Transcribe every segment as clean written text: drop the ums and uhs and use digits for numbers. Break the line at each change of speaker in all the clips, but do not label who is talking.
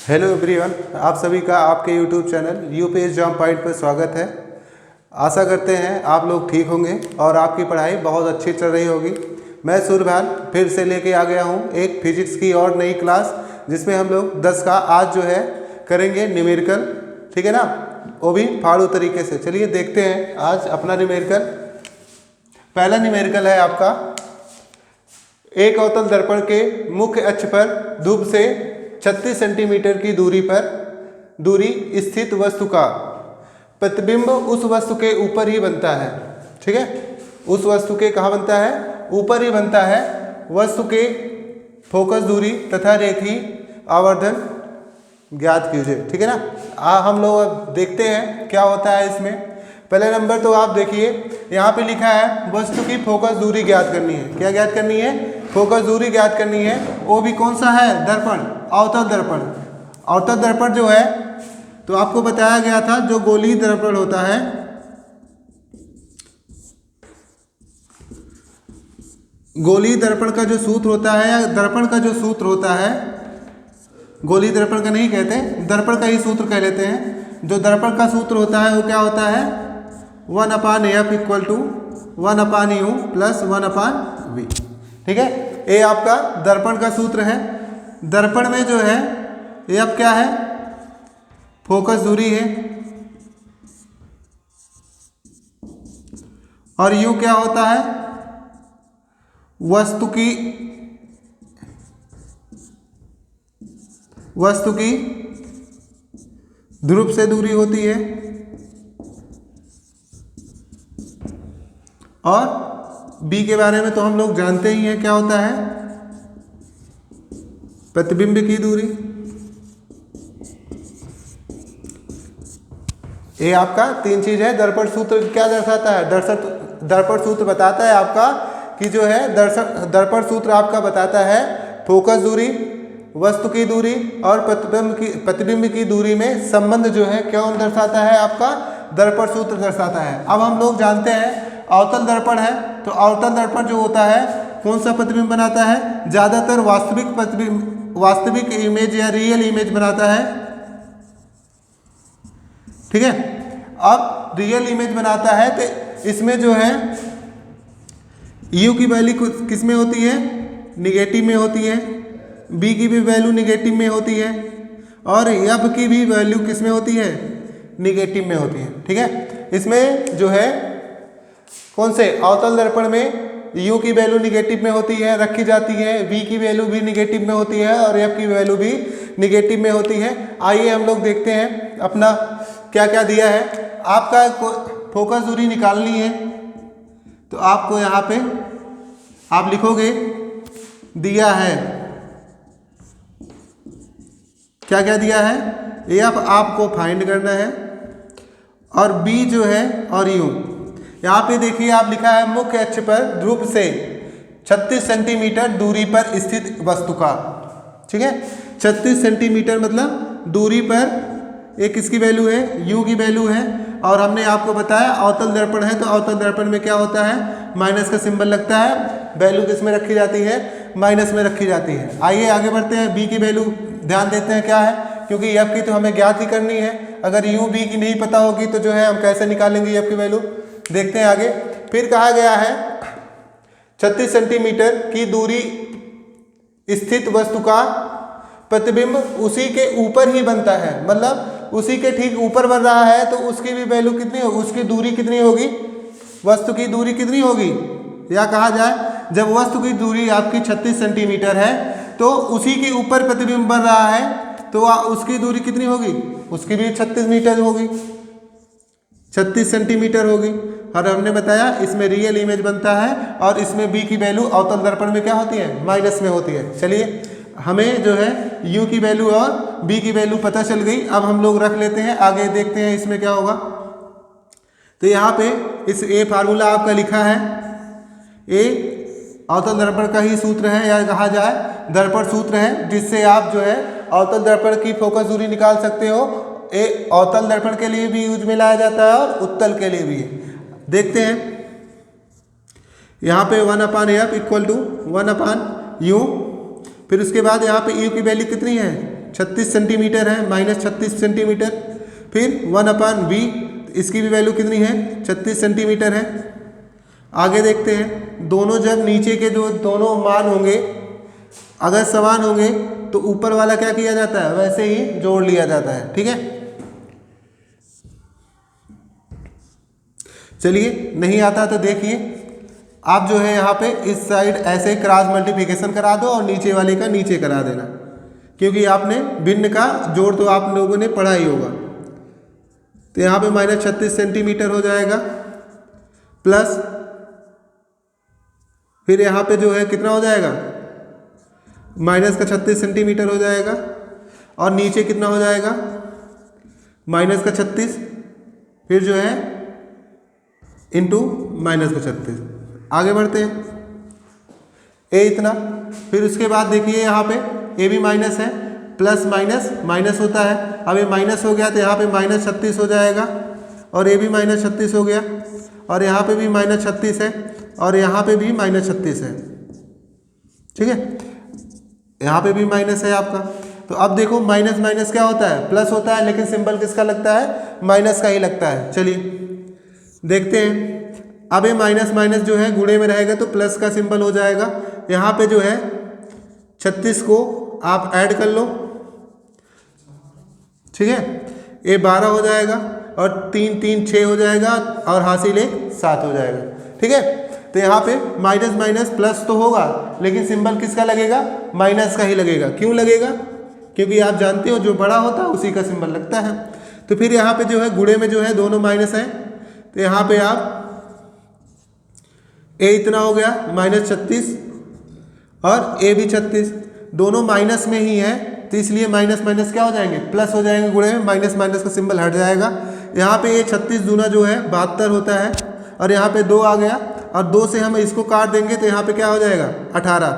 Hello everyone, आप सभी का आपके YouTube channel UPS job point पर स्वागत है। आशा करते हैं आप लोग ठीक होंगे और आपकी पढ़ाई बहुत अच्छी चल रही होगी। मैं सूर्यभान फिर से लेके आ गया हूँ एक फिजिक्स की और नई क्लास, जिसमें हम लोग 10 का आज जो है करेंगे न्यूमेरिकल। ठीक है ना, वो भी फाड़ू तरीके से। चलिए देखते हैं आज अपना न्यूमेरिकल। पहला न्यूमेरिकल है आपका, एक अवतल दर्पण के मुख्य अक्ष पर ध्रुव से 36 सेंटीमीटर की दूरी स्थित वस्तु का प्रतिबिंब उस वस्तु के ऊपर ही बनता है। ठीक है, उस वस्तु के कहाँ बनता है? ऊपर ही बनता है। वस्तु के फोकस दूरी तथा रेखीय आवर्धन ज्ञात कीजिए। ठीक है ना, हम लोग अब देखते हैं क्या होता है इसमें। पहले नंबर तो आप देखिए, यहाँ पे लिखा है वस्तु की फोकस दूरी ज्ञात करनी है। क्या ज्ञात करनी है? फोकस दूरी ज्ञात करनी है। वो भी कौन सा है? दर्पण, अवतल दर्पण। अवतल दर्पण जो है तो आपको बताया गया था, जो गोलीय दर्पण होता है, गोलीय दर्पण का जो सूत्र होता है या दर्पण का जो सूत्र होता है, गोलीय दर्पण का नहीं कहते, दर्पण का ही सूत्र कह लेते हैं। जो दर्पण का सूत्र होता है वो क्या होता है? 1/f = 1/u + 1/v। ठीक है, ये आपका दर्पण का सूत्र है। दर्पण में जो है ये अब क्या है? फोकस दूरी है। और यू क्या होता है? वस्तु की ध्रुव से दूरी होती है। और बी के बारे में तो हम लोग जानते ही हैं, क्या होता है? प्रतिबिंब की दूरी। ये आपका तीन चीज है। दर्पण सूत्र क्या दर्शाता है? दर्पण सूत्र बताता है आपका कि जो है दर्पण सूत्र आपका बताता है फोकस दूरी, वस्तु की दूरी और प्रतिबिंब की दूरी में संबंध जो है कौन दर्शाता है? आपका दर्पण सूत्र दर्शाता है। अब हम लोग जानते हैं अवतल दर्पण है, तो अवतल दर्पण जो होता है कौन सा प्रतिबिंब बनाता है? ज़्यादातर वास्तविक इमेज या रियल इमेज बनाता है। ठीक है, अब रियल इमेज बनाता है तो इसमें जो है यू की वैल्यू किस में होती है? निगेटिव में होती है। बी की भी वैल्यू निगेटिव में होती है। और एफ की भी वैल्यू किस में होती है? निगेटिव में होती है। ठीक है, इसमें जो है कौन से अवतल दर्पण में यू की वैल्यू निगेटिव में होती है, रखी जाती है। बी की वैल्यू भी निगेटिव में होती है और एफ की वैल्यू भी निगेटिव में होती है। आइए हम लोग देखते हैं अपना क्या क्या दिया है। आपका फोकस दूरी निकालनी है तो आपको यहाँ पे आप लिखोगे दिया है, क्या क्या दिया है? एफ आपको फाइंड करना है और बी जो है और यू। यहाँ पे देखिए आप लिखा है मुख्य अक्ष पर ध्रुव से 36 सेंटीमीटर दूरी पर स्थित वस्तु का। ठीक है, 36 सेंटीमीटर मतलब दूरी पर एक किसकी वैल्यू है? u की वैल्यू है। और हमने आपको बताया अवतल दर्पण है तो अवतल दर्पण में क्या होता है? माइनस का सिंबल लगता है। वैल्यू किस में रखी जाती है? माइनस में रखी जाती है। आइए आगे बढ़ते हैं। बी की वैल्यू ध्यान देते हैं क्या है, क्योंकि एफ की तो हमें ज्ञात ही करनी है। अगर यू बी की नहीं पता होगी तो जो है हम कैसे निकालेंगे एफ की वैल्यू? देखते हैं आगे। फिर कहा गया है 36 सेंटीमीटर की दूरी स्थित वस्तु का प्रतिबिंब उसी के ऊपर ही बनता है। मतलब उसी के ठीक ऊपर बन रहा है तो उसकी भी वैल्यू कितनी होगी? उसकी दूरी कितनी होगी? वस्तु की दूरी कितनी होगी? या कहा जाए जब वस्तु की दूरी आपकी 36 सेंटीमीटर है तो उसी के ऊपर प्रतिबिंब बन रहा है तो उसकी दूरी कितनी होगी? उसकी भी 36 मीटर होगी, 36 सेंटीमीटर होगी। और हमने बताया इसमें रियल इमेज बनता है और इसमें बी की वैल्यू अवतल दर्पण में क्या होती है? माइनस में होती है। चलिए हमें जो है u की वैल्यू और b की वैल्यू पता चल गई। अब हम लोग रख लेते हैं, आगे देखते हैं इसमें क्या होगा। तो यहाँ पे इस ए फार्मूला आपका लिखा है, ए अवतल दर्पण का ही सूत्र है या कहा जाए दर्पण सूत्र है, जिससे आप जो है अवतल दर्पण की फोकस दूरी निकाल सकते हो। ए अवतल दर्पण के लिए भी यूज में लाया जाता है और उत्तल के लिए भी है। देखते हैं यहाँ पे 1/f = 1/u। फिर उसके बाद यहाँ पे यू की वैल्यू कितनी है? 36 सेंटीमीटर है, माइनस 36 सेंटीमीटर। फिर 1/b, इसकी भी वैल्यू कितनी है, 36 सेंटीमीटर है। आगे देखते हैं, दोनों जब नीचे के जो दोनों मान होंगे अगर समान होंगे तो ऊपर वाला क्या किया जाता है, वैसे ही जोड़ लिया जाता है। ठीक है, चलिए नहीं आता तो देखिए, आप जो है यहाँ पे इस साइड ऐसे क्रॉस मल्टीप्लिकेशन करा दो और नीचे वाले का नीचे करा देना, क्योंकि आपने भिन्न का जोड़ तो आप लोगों ने पढ़ा ही होगा। तो यहाँ पे माइनस 36 सेंटीमीटर हो जाएगा, प्लस फिर यहाँ पे जो है कितना हो जाएगा, माइनस का 36 सेंटीमीटर हो जाएगा, और नीचे कितना हो जाएगा, माइनस का 36, फिर जो है इंटू माइनस का 36। आगे बढ़ते हैं, ए इतना। फिर उसके बाद देखिए यहाँ पे ए भी माइनस है, प्लस माइनस माइनस होता है। अब ये माइनस हो गया तो यहाँ पे माइनस 36 हो जाएगा, और ये भी माइनस 36 हो गया, और यहाँ पे भी माइनस 36 है, और यहाँ पे भी माइनस 36 है। ठीक है, यहाँ पे भी माइनस है आपका। तो अब देखो माइनस माइनस क्या होता है, प्लस होता है, लेकिन सिंबल किसका लगता है, माइनस का ही लगता है। चलिए देखते हैं, अब ये माइनस माइनस जो है गुणे में रहेगा तो प्लस का सिंबल हो जाएगा। यहाँ पे जो है 36 को आप ऐड कर लो, ठीक है, ये 12 हो जाएगा, और 3 3 6 हो जाएगा, और हासिल 1 7 हो जाएगा। ठीक है, तो यहाँ पे माइनस माइनस प्लस तो होगा, लेकिन सिंबल किसका लगेगा, माइनस का ही लगेगा। क्यों लगेगा, क्योंकि आप जानते हो जो बड़ा होता है उसी का सिंबल लगता है। तो फिर यहाँ पे जो है गुणे में जो है दोनों माइनस है, तो यहाँ पे आप ए इतना हो गया माइनस 36, और ए भी 36, दोनों माइनस में ही है, तो इसलिए माइनस माइनस क्या हो जाएंगे, प्लस हो जाएंगे गुणे में, माइनस माइनस का सिंबल हट जाएगा। यहाँ पे ये 36 दूना जो है 72 होता है, और यहाँ पे 2 आ गया, और 2 से हम इसको काट देंगे तो यहाँ पे क्या हो जाएगा 18।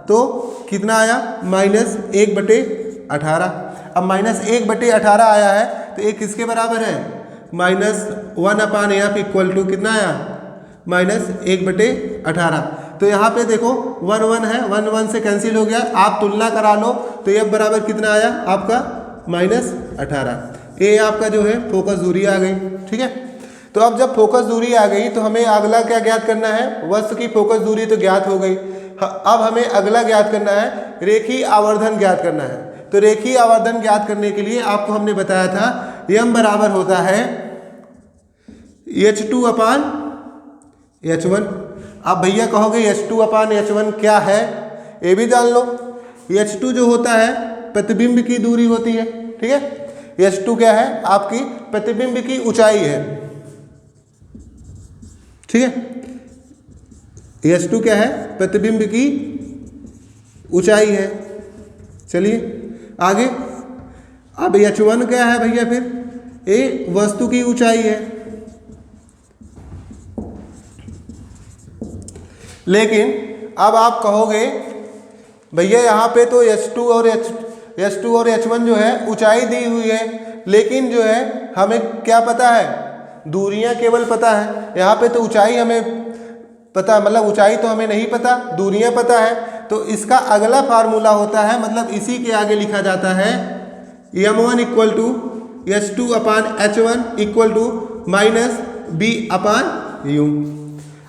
तो कितना आया, माइनस 1/18। अब माइनस 1/18 आया है, तो ये किसके बराबर है, माइनस 1/f इक्वल टू कितना आया, माइनस 1/18। तो यहाँ पे देखो 1 1 है, 1 1 से कैंसिल हो गया, आप तुलना करा लो तो ये बराबर कितना आया आपका, माइनस 18। ये आपका जो है फोकस दूरी आ गई। ठीक है, तो अब जब फोकस दूरी आ गई तो हमें अगला क्या ज्ञात करना है, वस्तु की फोकस दूरी तो ज्ञात हो गई। अब हमें अगला ज्ञात करना है, रेखीय आवर्धन ज्ञात करना है। तो रेखीय आवर्धन ज्ञात करने के लिए आपको हमने बताया था m बराबर होता है H2/H1। अब भैया कहोगे H2/H1 क्या है, ये भी जान लो। H2 जो होता है प्रतिबिंब की दूरी होती है। ठीक है, H2 क्या है, आपकी प्रतिबिंब की ऊंचाई है। ठीक है, H2 क्या है, प्रतिबिंब की ऊंचाई है। चलिए आगे, अब H1 क्या है भैया, फिर ये वस्तु की ऊंचाई है। लेकिन अब आप कहोगे भैया यहाँ पे तो H2 और H1 जो है ऊंचाई दी हुई है, लेकिन जो है हमें क्या पता है, दूरियां केवल पता है। यहाँ पे तो ऊंचाई हमें पता, मतलब ऊंचाई तो हमें नहीं पता, दूरियां पता है। तो इसका अगला फार्मूला होता है, मतलब इसी के आगे लिखा जाता है m1 equal to H2/H1 equal to minus b/u।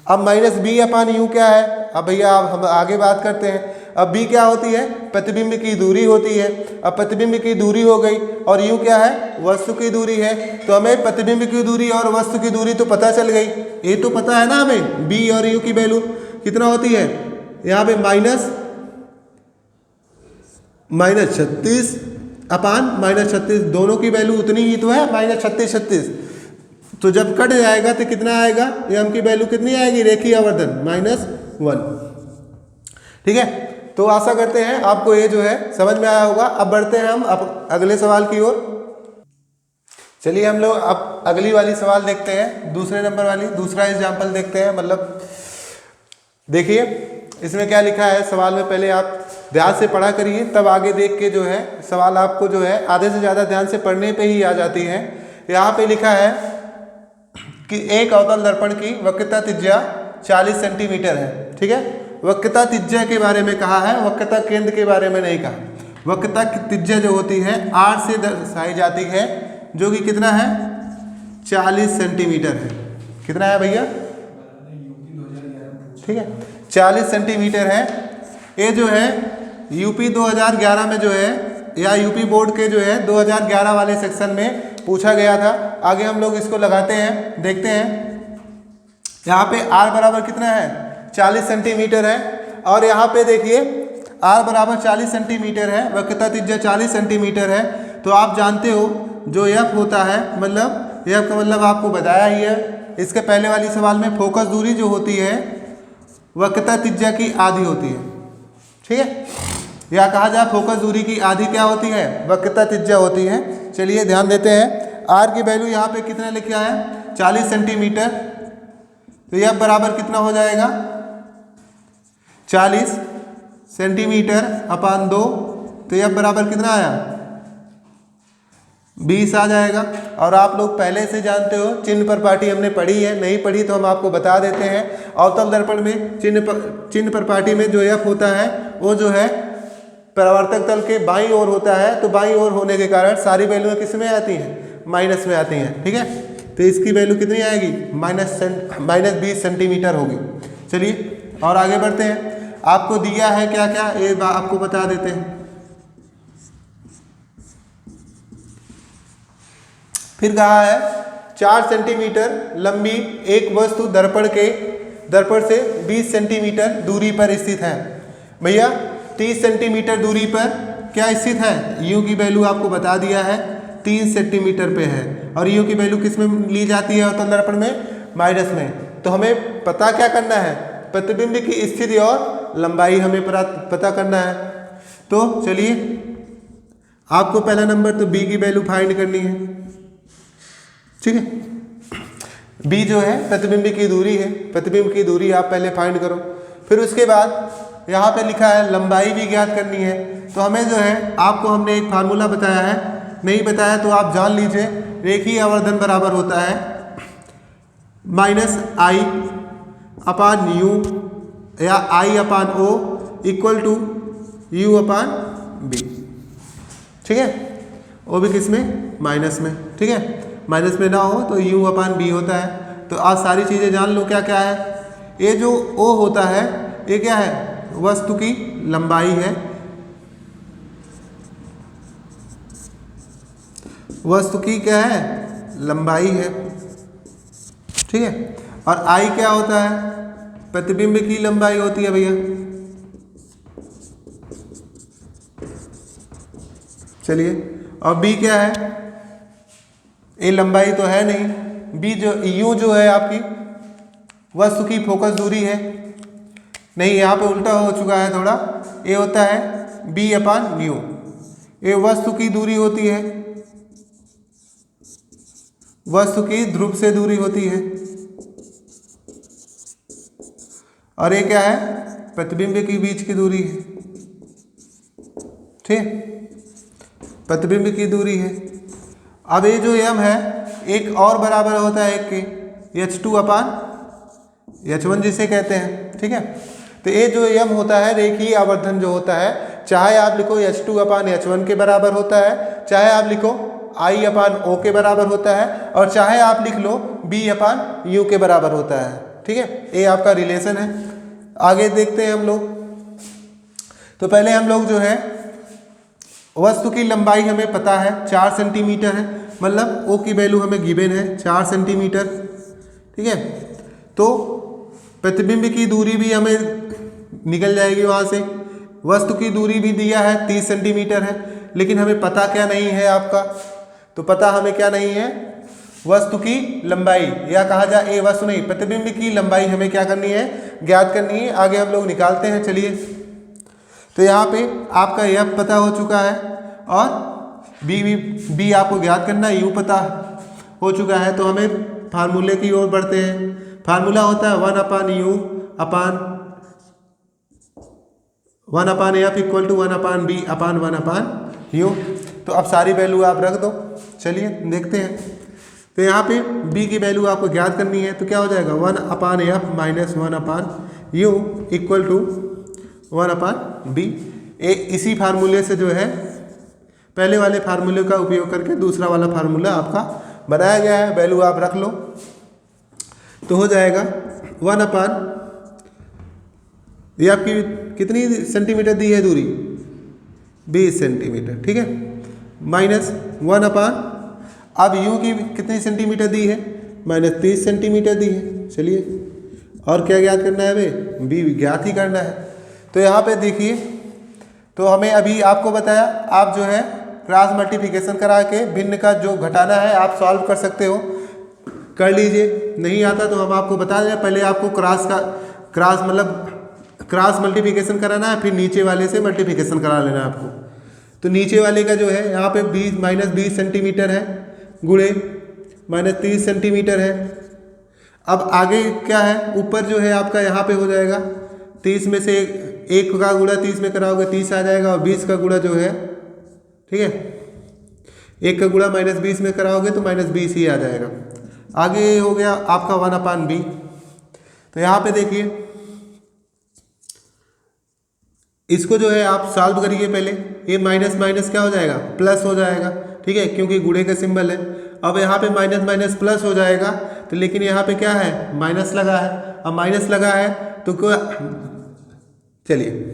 अब माइनस b/u क्या है, अब भैया अब हम आगे बात करते हैं। अब b क्या होती है, प्रतिबिंब की दूरी होती है। अब प्रतिबिंब की दूरी हो गई, और u क्या है, वस्तु की दूरी है। तो हमें प्रतिबिंब की दूरी और वस्तु की दूरी तो पता चल गई, ये तो पता है ना हमें b और u की वैल्यू कितना होती है। यहाँ पे -36/-36 दोनों की वैल्यू उतनी ही तो है, -36। तो जब कट जाएगा तो कितना आएगा, m की वैल्यू कितनी आएगी, रेखीय आवर्धन -1। ठीक है, तो आशा करते हैं आपको ये जो है समझ में आया होगा। अब बढ़ते हैं हम अब अगले सवाल की ओर। चलिए हम लोग अब अगली वाली सवाल देखते हैं, दूसरे नंबर वाली, दूसरा एग्जाम्पल देखते हैं। मतलब देखिए इसमें क्या लिखा है सवाल में, पहले आप ध्यान से पढ़ा करिए, तब आगे देख के जो है सवाल आपको जो है आधे से ज़्यादा ध्यान से पढ़ने पे ही आ जाती है। यहाँ पे लिखा है कि एक अवतल दर्पण की वक्रता त्रिज्या 40 सेंटीमीटर है। ठीक है, वक्रता त्रिज्या के बारे में कहा है, वक्रता केंद्र के बारे में नहीं कहा। वक्रता की त्रिज्या जो होती है आर से दर्शाई जाती है, जो कि कितना है 40 सेंटीमीटर है। कितना है भैया? ठीक है 40 सेंटीमीटर है। ये जो है यूपी 2011 में जो है, या यूपी बोर्ड के जो है 2011 वाले सेक्शन में पूछा गया था। आगे हम लोग इसको लगाते हैं, देखते हैं। यहाँ पे r बराबर कितना है 40 सेंटीमीटर है, और यहाँ पे देखिए r बराबर 40 सेंटीमीटर है, वक्रता त्रिज्या 40 सेंटीमीटर है। तो आप जानते हो जो f होता है, मतलब f का मतलब आपको बताया ही है इसके पहले वाली सवाल में, फोकस दूरी जो होती है वक्रता त्रिज्या की आधी होती है। ठीक है, या कहा जाए फोकस दूरी की आधी क्या होती है, वक्रता त्रिज्या होती है। चलिए ध्यान देते हैं, r की वैल्यू यहाँ पे कितना लिखा है 40 सेंटीमीटर, तो यह बराबर कितना हो जाएगा 40 सेंटीमीटर अपान 2, तो यह बराबर कितना आया 20 आ जाएगा। और आप लोग पहले से जानते हो चिन्ह पर पाटी हमने पढ़ी है, नहीं पढ़ी तो हम आपको बता देते हैं। अवतल दर्पण में चिन्ह पर पाटी में जो एफ होता है वो जो है परावर्तक तल के बाईं ओर होता है, तो बाईं ओर होने के कारण सारी वैल्यूएं किस में आती हैं, माइनस में आती हैं। ठीक है, तो इसकी वैल्यू कितनी आएगी -20 सेंटीमीटर होगी। चलिए और आगे बढ़ते हैं, आपको दिया है क्या क्या ये आपको बता देते हैं। फिर कहा है 4 सेंटीमीटर लंबी एक वस्तु दर्पण से 20 सेंटीमीटर दूरी पर स्थित है। भैया 30 सेंटीमीटर दूरी पर क्या स्थित है, यू की वैल्यू आपको बता दिया है 3 सेंटीमीटर पे है, और यू की वैल्यू किस में ली जाती है अवतल दर्पण में, माइनस में। तो हमें पता क्या करना है, प्रतिबिंब की स्थिति और लंबाई हमें पता करना है। तो चलिए आपको पहला नंबर तो बी की वैल्यू फाइंड करनी है। ठीक है, बी जो है प्रतिबिंब की दूरी है, प्रतिबिंब की दूरी आप पहले फाइंड करो। फिर उसके बाद यहाँ पे लिखा है लंबाई भी ज्ञात करनी है। तो हमें जो है आपको हमने एक फार्मूला बताया है, नहीं बताया तो आप जान लीजिए, रेखीय आवर्धन बराबर होता है -i अपान यू या i upon O equal to U upon B. ठीक है, वो भी किस में, माइनस में। ठीक है, माइनस में ना हो तो u अपान बी होता है। तो आज सारी चीज़ें जान लो क्या क्या है। ये जो o होता है ये क्या है, वस्तु की लंबाई है, वस्तु की क्या है, लंबाई है। ठीक है, और i क्या होता है, प्रतिबिंब की लंबाई होती है भैया। चलिए, और b क्या है, ये लंबाई तो है नहीं, b जो u जो है आपकी वस्तु की फोकस दूरी है। नहीं, यहाँ पे उल्टा हो चुका है थोड़ा, ये होता है b अपान न्यू, ये वस्तु की दूरी होती है, वस्तु की ध्रुव से दूरी होती है, और ये क्या है, प्रतिबिंब के बीच की दूरी है। ठीक, प्रतिबिंब की दूरी है। अब ये जो m है एक और बराबर होता है एक के h2 अपान h1 जिसे कहते हैं। ठीक है, तो ये जो m होता है रेखीय आवर्धन जो होता है, चाहे आप लिखो h2 अपान h1 के बराबर होता है, चाहे आप लिखो i अपान o के बराबर होता है, और चाहे आप लिख लो b अपान u के बराबर होता है। ठीक है, ये आपका रिलेशन है। आगे देखते हैं हम लोग। तो पहले हम लोग जो है वस्तु की लंबाई हमें पता है 4 सेंटीमीटर है, मतलब ओ की वैल्यू हमें गिवन है 4 सेंटीमीटर। ठीक है, तो प्रतिबिंब की दूरी भी हमें निकल जाएगी वहाँ से। वस्तु की दूरी भी दिया है 30 सेंटीमीटर है, लेकिन हमें पता क्या नहीं है आपका, तो पता हमें क्या नहीं है, वस्तु की लंबाई, या कहा जाए ये वस्तु नहीं, प्रतिबिंब की लंबाई हमें क्या करनी है, ज्ञात करनी है। आगे हम लोग निकालते हैं। चलिए, तो यहाँ पे आपका यह पता हो चुका है, और बी आपको ज्ञात करना है, यू पता हो चुका है। तो हमें फार्मूले की ओर बढ़ते हैं। फार्मूला होता है 1 upon u upon 1 upon f equal to 1 upon b upon 1 upon u. तो अब सारी वैल्यू आप रख दो। चलिए देखते हैं। तो यहाँ पे b की वैल्यू आपको ज्ञात करनी है, तो क्या हो जाएगा 1 upon f minus 1 upon u equal to 1 upon b. इसी फार्मूले से जो है पहले वाले फार्मूले का उपयोग करके दूसरा वाला फार्मूला आपका बनाया गया है। वैल्यू आप रख लो तो हो जाएगा 1/, ये आपकी कितनी सेंटीमीटर दी है दूरी, 20 सेंटीमीटर, ठीक है, -1/, अब यूँ की कितनी सेंटीमीटर दी है, -30 सेंटीमीटर दी है। चलिए और क्या ज्ञात करना है भाई, बी ज्ञात ही करना है। तो यहाँ पे देखिए, तो हमें अभी आपको बताया, आप जो है क्रॉस मल्टीप्लिकेशन करा के भिन्न का जो घटाना है आप सॉल्व कर सकते हो, कर लीजिए। नहीं आता तो हम आपको बता दें, पहले आपको क्रॉस मल्टीप्लिकेशन कराना है, फिर नीचे वाले से मल्टीप्लिकेशन करा लेना है आपको। तो नीचे वाले का जो है यहाँ पे -20 सेंटीमीटर है गुणे -30 सेंटीमीटर है। अब आगे क्या है, ऊपर जो है आपका यहाँ पे हो जाएगा 30 में से 1 का गुणा 30 में कराओगे 30 आ जाएगा, और 20 का गुणा जो है, ठीक है, 1 का गुणा -20 में कराओगे तो -20 ही आ जाएगा। आगे हो गया आपका 1/b। तो यहाँ पे देखिए, इसको जो है आप सॉल्व करिए पहले, ये माइनस माइनस क्या हो जाएगा, प्लस हो जाएगा, ठीक है, क्योंकि गुणे का सिंबल है। अब यहाँ पे माइनस माइनस प्लस हो जाएगा, तो लेकिन यहाँ पे क्या है, माइनस लगा है। अब माइनस लगा है तो चलिए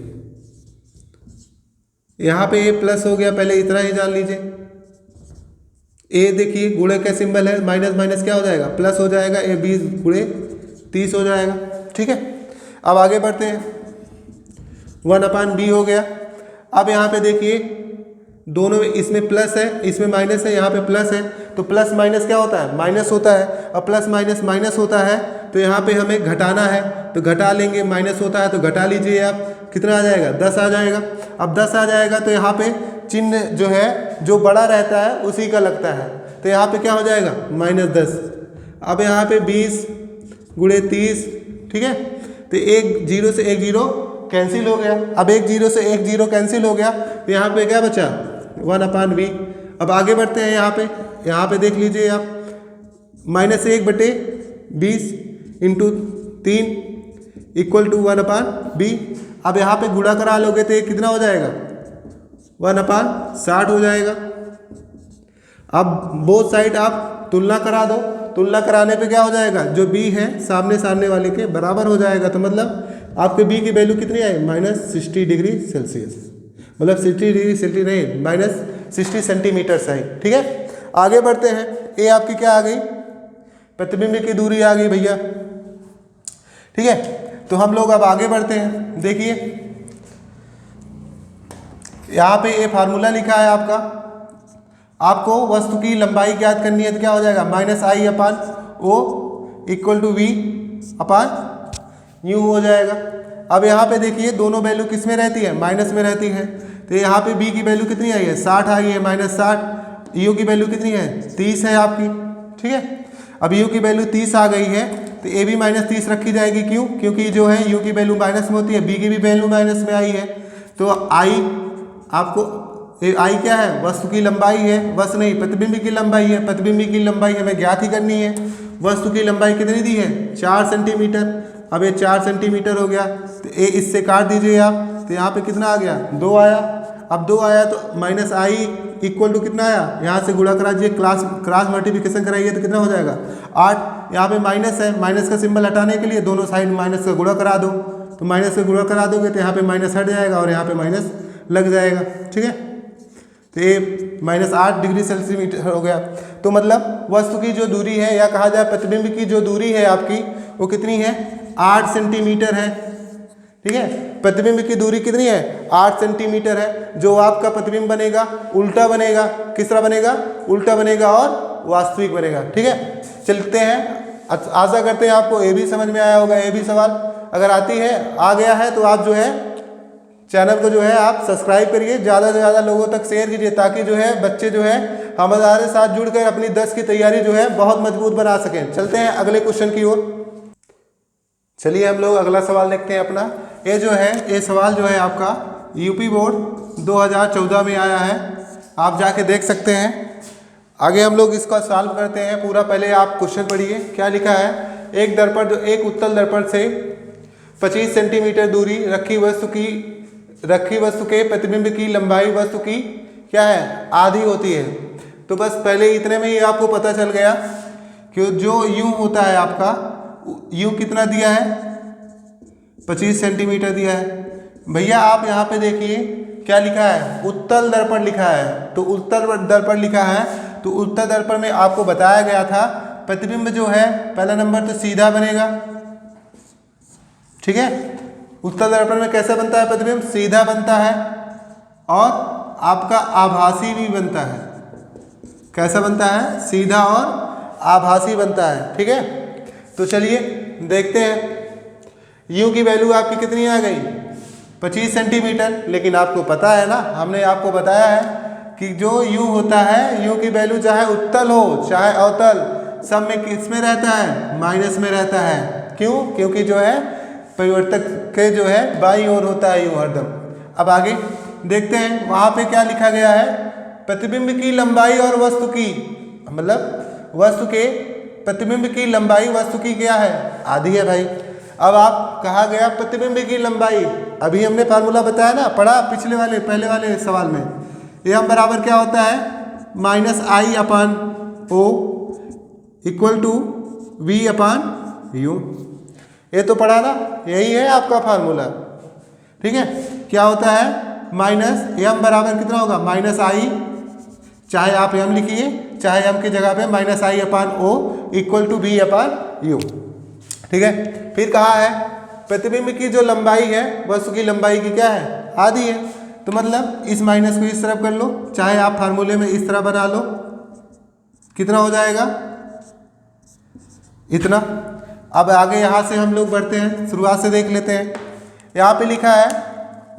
यहाँ पे ये प्लस हो गया, पहले इतना ही जान लीजिए। ए देखिए गुणे का सिंबल है, माइनस माइनस क्या हो जाएगा, प्लस हो जाएगा, ए 20 गुणे 30 हो जाएगा, ठीक है। अब आगे बढ़ते हैं, 1/b हो गया। अब यहाँ पे देखिए दोनों में, इसमें प्लस है इसमें माइनस है, यहाँ पे प्लस है, तो प्लस माइनस क्या होता है, माइनस होता है। अब प्लस माइनस माइनस होता है, तो यहाँ पे हमें घटाना है, तो घटा लेंगे, माइनस होता है तो घटा लीजिए आप, कितना आ जाएगा, 10 आ जाएगा। अब 10 आ जाएगा तो यहाँ पे चिन्ह जो है, जो बड़ा रहता है उसी का लगता है, तो यहाँ पे क्या हो जाएगा, -10। अब यहाँ पे 20 गुणे 30, ठीक है, तो 1 0 से 1 0 कैंसिल हो गया। अब 1 0 से 1 0 कैंसिल हो गया, तो यहाँ पे क्या बचा, 1/b। अब आगे बढ़ते हैं, यहाँ पे देख लीजिए आप, -1/20 × 3 = 1/b। अब यहाँ पे गुणा करा लोगे तो ये कितना हो जाएगा, 1/60 हो जाएगा। अब बोथ साइड आप तुलना करा दो, तुलना कराने पे क्या हो जाएगा, जो b है सामने वाले के बराबर हो जाएगा। तो मतलब आपके b की वैल्यू कितनी आई, -60 डिग्री सेल्सियस, मतलब 60 डिग्री सेल्सियस नहीं, -60 सेंटीमीटर सही, ठीक है। आगे बढ़ते हैं, ये आपकी क्या आ गई, प्रतिबिंब की दूरी आ गई भैया, ठीक है। तो हम लोग अब आगे बढ़ते हैं, देखिए यहाँ पे ये फार्मूला लिखा है आपका, आपको वस्तु की लंबाई ज्ञात करनी है, तो क्या हो जाएगा, -I/O = V/u हो जाएगा। अब यहाँ पे देखिए दोनों वैल्यू किस में रहती है, माइनस में रहती है, तो यहाँ पे b की वैल्यू कितनी आई है, 60 आई है, -60। u की वैल्यू कितनी है, 30 है आपकी, ठीक है। अब u की वैल्यू 30 आ गई है, तो a भी -30 रखी जाएगी, क्यों, क्योंकि जो है u की वैल्यू माइनस में होती है, b की भी वैल्यू माइनस में आई है। तो I आपको, I क्या है, वस्तु की लंबाई है, वस्तु नहीं प्रतिबिंब की लंबाई है, प्रतिबिंब की लंबाई हमें ज्ञात ही करनी है। वस्तु की लंबाई कितनी दी है, 4 सेंटीमीटर। अब ये 4 सेंटीमीटर हो गया, तो ये इससे काट दीजिए आप, तो यहाँ पे कितना आ गया, 2 आया। अब 2 आया तो -I = कितना आया, यहाँ से गुणा करा दीजिए, क्रॉस मल्टीप्लिकेशन कराइए तो कितना हो जाएगा, 8। यहाँ पे माइनस है, माइनस का सिंबल हटाने के लिए दोनों साइड माइनस का गुणा करा दो, तो माइनस से गुणा करा दोगे तो यहाँ पे माइनस हट जाएगा और यहाँ पे माइनस लग जाएगा, ठीक है। तो ये -8 डिग्री सेंटीमीटर हो गया। तो मतलब वस्तु की जो दूरी है, या कहा जाए प्रतिबिंब की जो दूरी है आपकी, वो कितनी है, 8 सेंटीमीटर है, ठीक है। प्रतिबिंब की दूरी कितनी है, 8 सेंटीमीटर है। जो आपका प्रतिबिंब बनेगा उल्टा बनेगा, किस तरह बनेगा, उल्टा बनेगा और वास्तविक बनेगा, ठीक है। चलते हैं, आशा करते हैं आपको ये भी समझ में आया होगा। ये भी सवाल अगर आ गया है तो आप जो है चैनल को जो है आप सब्सक्राइब करिए, ज़्यादा से ज़्यादा लोगों तक शेयर कीजिए, ताकि जो है बच्चे जो है हमारे साथ जुड़कर अपनी 10 की तैयारी जो है बहुत मजबूत बना सकें। चलते हैं अगले क्वेश्चन की ओर। चलिए हम लोग अगला सवाल देखते हैं अपना। ये जो है, ये सवाल जो है आपका यूपी बोर्ड 2014 में आया है, आप जाके देख सकते हैं। आगे हम लोग इसका सॉल्व करते हैं पूरा। पहले आप क्वेश्चन पढ़िए, क्या लिखा है। एक दर्पण, जो एक उत्तल दर्पण से 25 सेंटीमीटर दूरी रखी वस्तु की रखी वस्तु के प्रतिबिंब की लंबाई वस्तु की क्या है, आधी होती है। तो बस पहले इतने में ही आपको पता चल गया कि जो u होता है आपका, u कितना दिया है, 25 सेंटीमीटर दिया है। भैया आप यहाँ पे देखिए क्या लिखा है, उत्तल दर्पण लिखा है। तो उत्तल दर्पण लिखा है, तो उत्तल दर्पण में आपको बताया गया था प्रतिबिंब जो है पहला नंबर तो सीधा बनेगा, ठीक है। उत्तल दर्पण में कैसा बनता है प्रतिबिंब, सीधा बनता है और आपका आभासी भी बनता है। कैसा बनता है, सीधा और आभासी बनता है, ठीक है। तो चलिए देखते हैं, यू की वैल्यू आपकी कितनी आ गई, 25 सेंटीमीटर। लेकिन आपको पता है ना, हमने आपको बताया है कि जो यू होता है, यू की वैल्यू चाहे उत्तल हो चाहे अवतल, सब में किस में रहता है, माइनस में रहता है। क्यों, क्योंकि जो है परिवर्तक के जो है बाईं ओर होता है यू हरदम। अब आगे देखते हैं, वहाँ पे क्या लिखा गया है, प्रतिबिंब की लंबाई और वस्तु की, मतलब वस्तु के प्रतिबिंब की लंबाई वस्तु की क्या है, आधी है भाई। अब आप कहा गया प्रतिबिंब की लंबाई, अभी हमने फार्मूला बताया ना, पढ़ा पिछले वाले पहले वाले सवाल में, ये हम बराबर क्या होता है, -I/O इक्वल टू V/U। ये तो पढ़ा ना, यही है आपका फार्मूला, ठीक है। क्या होता है, -m बराबर कितना होगा, -I, चाहे आप m लिखिए चाहे m की जगह पे -I/O इक्वल टू V/U, ठीक है। फिर कहा है प्रतिबिंब की जो लंबाई है वस्तु की लंबाई की क्या है, आधी है। तो मतलब इस माइनस को इस तरफ कर लो, चाहे आप फार्मूले में इस तरह बना लो, कितना हो जाएगा, इतना। अब आगे यहाँ से हम लोग बढ़ते हैं, शुरुआत से देख लेते हैं। यहाँ पे लिखा है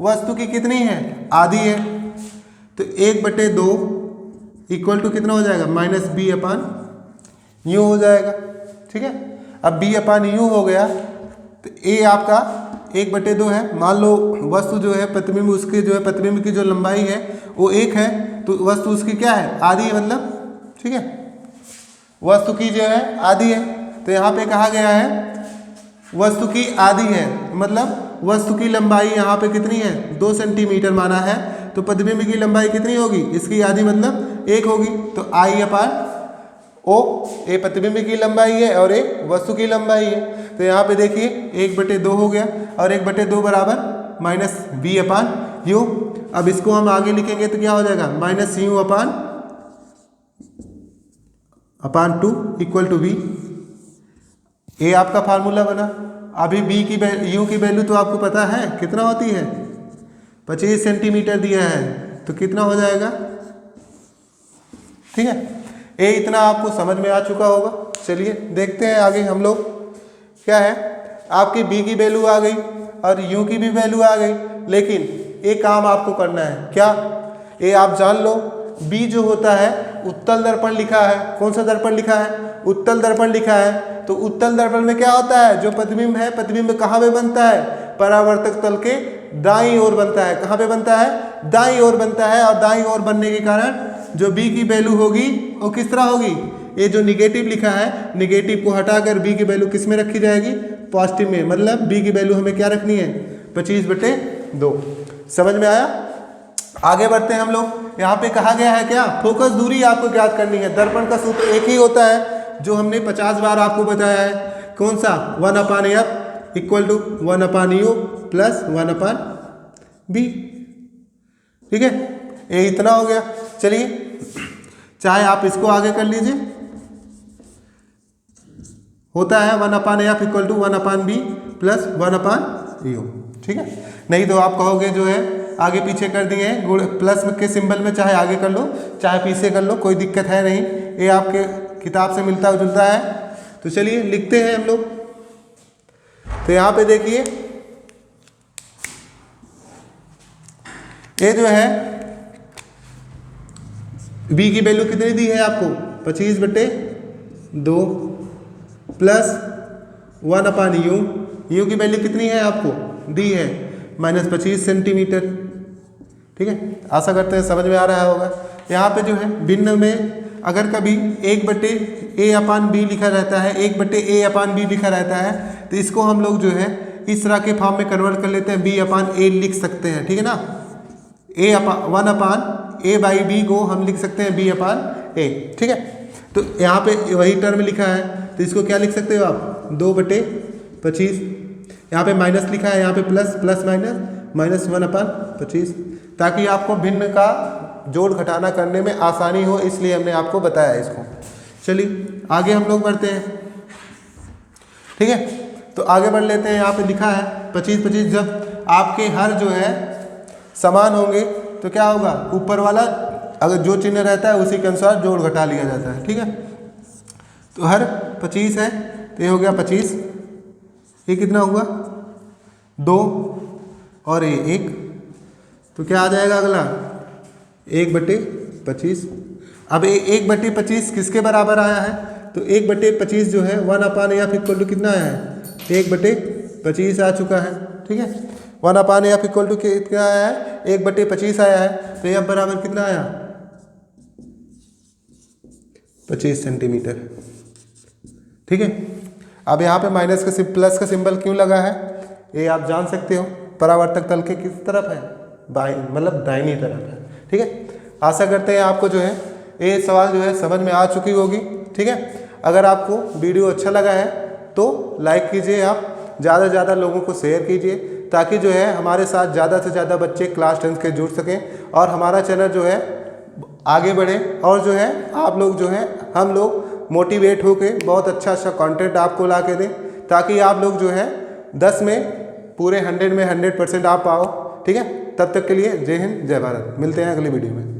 वस्तु की कितनी है, आधी है। तो 1/2 इक्वल टू कितना हो जाएगा, -B/U हो जाएगा, ठीक है। अब B/U हो गया तो A आपका 1/2 है। मान लो वस्तु जो है प्रतिबिंब, उसके जो है प्रतिबिंब की जो लंबाई है वो 1 है, तो वस्तु उसकी क्या है, आधी है, मतलब ठीक है, वस्तु की जो है आधी है। तो यहाँ पे कहा गया है वस्तु की आधी है, मतलब वस्तु की लंबाई यहाँ पे कितनी है, 2 सेंटीमीटर माना है। तो प्रतिबिंब की लंबाई कितनी होगी, इसकी आधी मतलब 1 होगी। तो I/O, ये प्रतिबिंब की लंबाई है और एक वस्तु की लंबाई है। तो यहाँ पे देखिए 1/2 हो गया और 1/2 बराबर -B/U। अब इसको हम आगे लिखेंगे तो क्या हो जाएगा, -U/2 इक्वल टू V। ये आपका फार्मूला बना। अभी U की वैल्यू तो आपको पता है कितना होती है, 25 सेंटीमीटर दिया है, तो कितना हो जाएगा, ठीक है। ये इतना आपको समझ में आ चुका होगा। चलिए देखते हैं आगे हम लोग, क्या है, आपकी B की वैल्यू आ गई और U की भी वैल्यू आ गई, लेकिन एक काम आपको करना है, क्या, ये आप जान लो, B जो होता है उत्तल दर्पण लिखा है। कौन सा दर्पण लिखा है, उत्तल दर्पण लिखा है। तो उत्तल दर्पण में क्या होता है, जो प्रतिबिंब है, प्रतिबिंब कहाँ पे बनता है, परावर्तक तल के दाईं ओर बनता है। कहाँ पे बनता है, दाईं ओर बनता है। और दाईं ओर बनने के कारण जो B की वैल्यू होगी वो किस तरह होगी, ये जो निगेटिव लिखा है, निगेटिव को हटाकर B की वैल्यू किस में रखी जाएगी, पॉजिटिव में। मतलब B की वैल्यू हमें क्या रखनी है, 25/2। समझ में आया। आगे बढ़ते हैं हम लोग। यहाँ पे कहा गया है क्या, फोकस दूरी आपको ज्ञात करनी है। दर्पण का सूत्र एक ही होता है जो हमने 50 बार आपको बताया है। कौन सा, 1/f equal to 1/U plus 1/B, ठीक है। ये इतना हो गया। चलिए, चाहे आप इसको आगे कर लीजिए, होता है 1/f equal to 1/B plus 1/U, ठीक है। नहीं तो आप कहोगे जो है आगे पीछे कर दिए हैं, गुण प्लस के सिंबल में चाहे आगे कर लो चाहे पीछे कर लो, कोई दिक्कत है नहीं, ये आपके किताब से मिलता जुलता है। तो चलिए लिखते हैं हम लोग। तो यहाँ पे देखिए, ये जो है B की वैल्यू कितनी दी है आपको, 25/2 प्लस 1/U। U की वैल्यू कितनी है आपको दी है, -25 सेंटीमीटर, ठीक है। आशा करते हैं समझ में आ रहा होगा। यहाँ पे जो है भिन्न में अगर कभी 1/A/B लिखा रहता है, 1/A/B लिखा रहता है, तो इसको हम लोग जो है इस तरह के फॉर्म में कन्वर्ट कर लेते हैं, b/a लिख सकते हैं, ठीक है ना। 1/a/b को हम लिख सकते हैं b/a, ठीक है। तो यहाँ पे वही टर्म लिखा है, तो इसको क्या लिख सकते हो आप, 2/25। यहाँ पे माइनस लिखा है, यहाँ पे प्लस, प्लस माइनस 1/25, ताकि आपको भिन्न का जोड़ घटाना करने में आसानी हो, इसलिए हमने आपको बताया इसको। चलिए आगे हम लोग बढ़ते हैं, ठीक है। तो आगे बढ़ लेते हैं। यहाँ पे लिखा है 25/25, जब आपके हर जो है समान होंगे तो क्या होगा, ऊपर वाला अगर जो चिन्ह रहता है उसी के अनुसार जोड़ घटा लिया जाता है, ठीक है। तो हर 25 है तो ये हो गया 25, ये कितना हुआ 2 और ये 1, तो क्या आ जाएगा अगला 1/25। अब 1/25 किसके बराबर आया है, तो 1/25 जो है 1/f इक्वल टू कितना आया है, 1/25 आ चुका है, ठीक है। 1/f इक्वल टू कितना आया है, 1/25 आया है, तो ये अब बराबर कितना आया 25 सेंटीमीटर, ठीक है। अब यहाँ पे माइनस का प्लस का सिंबल क्यों लगा है, ये आप जान सकते हो, परावर्तक तल के किस तरफ है, बाई मतलब दाहिनी तरफ है, ठीक है। आशा करते हैं आपको जो है ये सवाल जो है समझ में आ चुकी होगी, ठीक है। अगर आपको वीडियो अच्छा लगा है तो लाइक कीजिए, आप ज़्यादा से ज़्यादा लोगों को शेयर कीजिए, ताकि जो है हमारे साथ ज़्यादा से ज़्यादा बच्चे क्लास 10 के जुड़ सकें और हमारा चैनल जो है आगे बढ़े, और जो है आप लोग जो है हम लोग मोटिवेट होके बहुत अच्छा कंटेंट आपको ला के दें, ताकि आप लोग जो है 10 में पूरे 100 में 100% आप पाओ, ठीक है। तब तक के लिए जय हिंद जय भारत, मिलते हैं अगली वीडियो में।